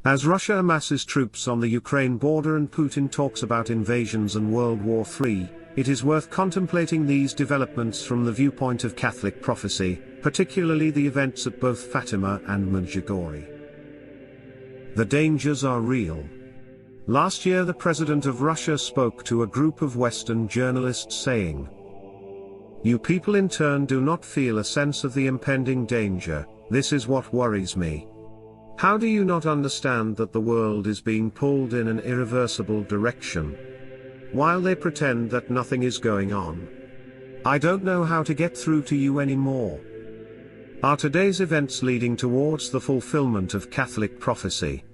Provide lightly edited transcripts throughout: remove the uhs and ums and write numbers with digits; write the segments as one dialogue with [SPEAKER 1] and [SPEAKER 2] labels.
[SPEAKER 1] As Russia amasses troops on the Ukraine border and Putin talks about invasions and World War III, it is worth contemplating these developments from the viewpoint of Catholic prophecy, particularly the events at both Fatima and Medjugorje. The dangers are real. Last year the President of Russia spoke to a group of Western journalists saying, "You people in turn do not feel a sense of the impending danger. This is what worries me. How do you not understand that the world is being pulled in an irreversible direction? While they pretend that nothing is going on. I don't know how to get through to you anymore." Are today's events leading towards the fulfillment of Catholic prophecy?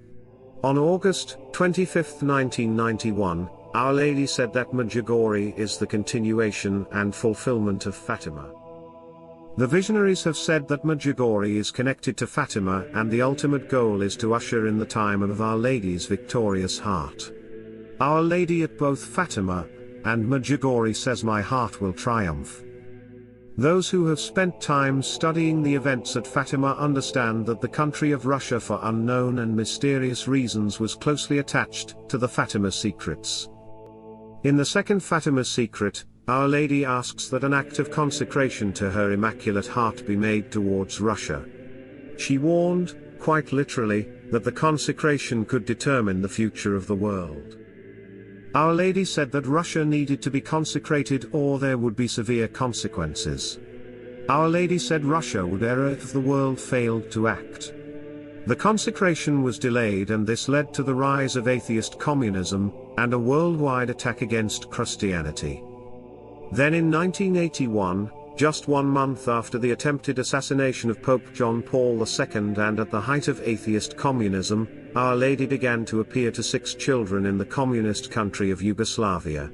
[SPEAKER 1] On August 25, 1991, Our Lady said that Medjugorje is the continuation and fulfillment of Fatima. The visionaries have said that Medjugorje is connected to Fatima and the ultimate goal is to usher in the time of Our Lady's victorious heart. Our Lady at both Fatima and Medjugorje says, "My heart will triumph." Those who have spent time studying the events at Fatima understand that the country of Russia for unknown and mysterious reasons was closely attached to the Fatima secrets. In the second Fatima secret, Our Lady asks that an act of consecration to her Immaculate Heart be made towards Russia. She warned, quite literally, that the consecration could determine the future of the world. Our Lady said that Russia needed to be consecrated or there would be severe consequences. Our Lady said Russia would err if the world failed to act. The consecration was delayed and this led to the rise of atheist communism, and a worldwide attack against Christianity. Then in 1981, just 1 month after the attempted assassination of Pope John Paul II and at the height of atheist communism, Our Lady began to appear to 6 children in the communist country of Yugoslavia.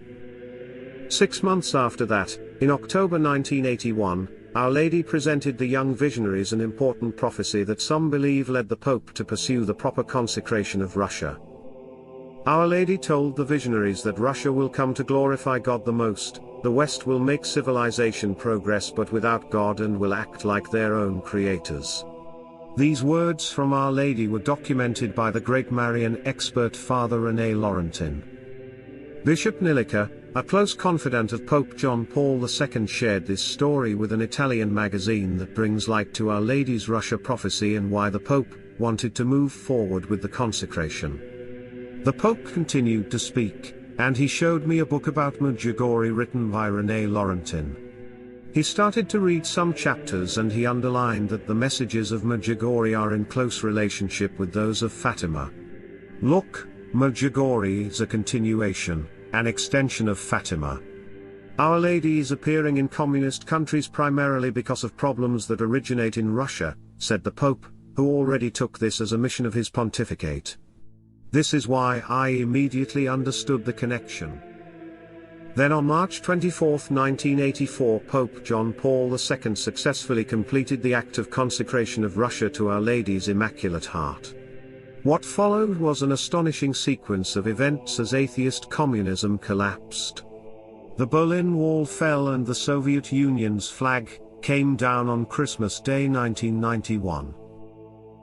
[SPEAKER 1] 6 months after that, in October 1981, Our Lady presented the young visionaries an important prophecy that some believe led the Pope to pursue the proper consecration of Russia. Our Lady told the visionaries that Russia will come to glorify God the most, the West will make civilization progress but without God and will act like their own creators. These words from Our Lady were documented by the great Marian expert Father René Laurentin. Bishop Nilica, a close confidant of Pope John Paul II, shared this story with an Italian magazine that brings light to Our Lady's Russia prophecy and why the Pope wanted to move forward with the consecration. The Pope continued to speak, and he showed me a book about Medjugorje written by René Laurentin. He started to read some chapters and he underlined that the messages of Medjugorje are in close relationship with those of Fatima. Look, Medjugorje is a continuation, an extension of Fatima. Our Lady is appearing in communist countries primarily because of problems that originate in Russia, said the Pope, who already took this as a mission of his pontificate. This is why I immediately understood the connection. Then on March 24, 1984, Pope John Paul II successfully completed the act of consecration of Russia to Our Lady's Immaculate Heart. What followed was an astonishing sequence of events as atheist communism collapsed. The Berlin Wall fell and the Soviet Union's flag came down on Christmas Day 1991.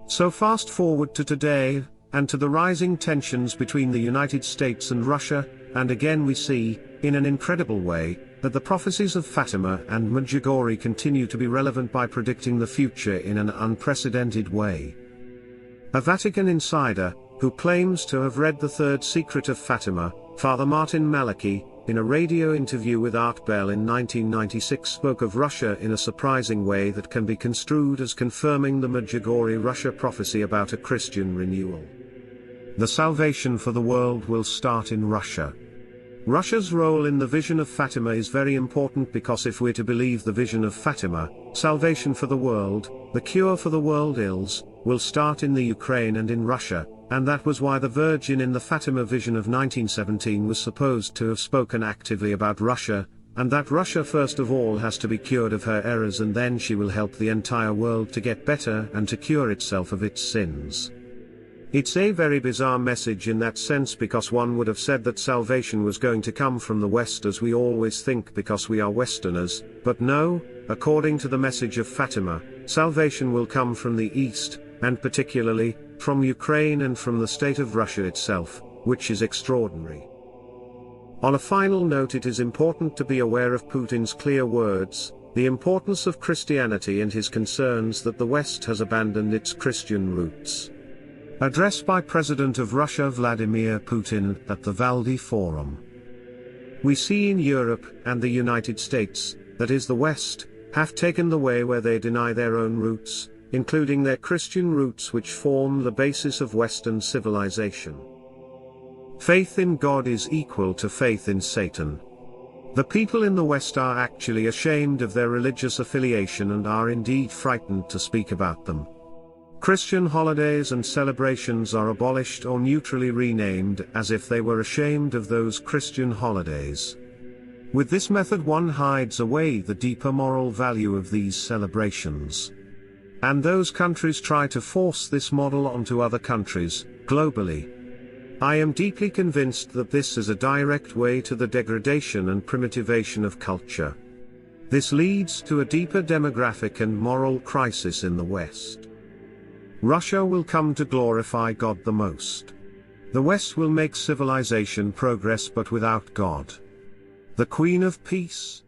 [SPEAKER 1] So fast forward to today, and to the rising tensions between the United States and Russia, and again we see, in an incredible way, that the prophecies of Fatima and Medjugorje continue to be relevant by predicting the future in an unprecedented way. A Vatican insider, who claims to have read the third secret of Fatima, Father Martin Malachi, in a radio interview with Art Bell in 1996 spoke of Russia in a surprising way that can be construed as confirming the Medjugorje Russia prophecy about a Christian renewal. The salvation for the world will start in Russia. Russia's role in the vision of Fatima is very important because if we're to believe the vision of Fatima, salvation for the world, the cure for the world ills, will start in the Ukraine and in Russia, and that was why the Virgin in the Fatima vision of 1917 was supposed to have spoken actively about Russia, and that Russia first of all has to be cured of her errors and then she will help the entire world to get better and to cure itself of its sins. It's a very bizarre message in that sense because one would have said that salvation was going to come from the West as we always think because we are Westerners, but no, according to the message of Fatima, salvation will come from the East, and particularly, from Ukraine and from the state of Russia itself, which is extraordinary. On a final note, it is important to be aware of Putin's clear words, the importance of Christianity and his concerns that the West has abandoned its Christian roots. Address by President of Russia Vladimir Putin at the Valdi Forum. We see in Europe and the United States, that is the West, have taken the way where they deny their own roots, including their Christian roots which form the basis of Western civilization. Faith in God is equal to faith in Satan. The people in the West are actually ashamed of their religious affiliation and are indeed frightened to speak about them. Christian holidays and celebrations are abolished or neutrally renamed as if they were ashamed of those Christian holidays. With this method one hides away the deeper moral value of these celebrations. And those countries try to force this model onto other countries, globally. I am deeply convinced that this is a direct way to the degradation and primitivation of culture. This leads to a deeper demographic and moral crisis in the West. Russia will come to glorify God the most. The West will make civilization progress but without God. The Queen of Peace,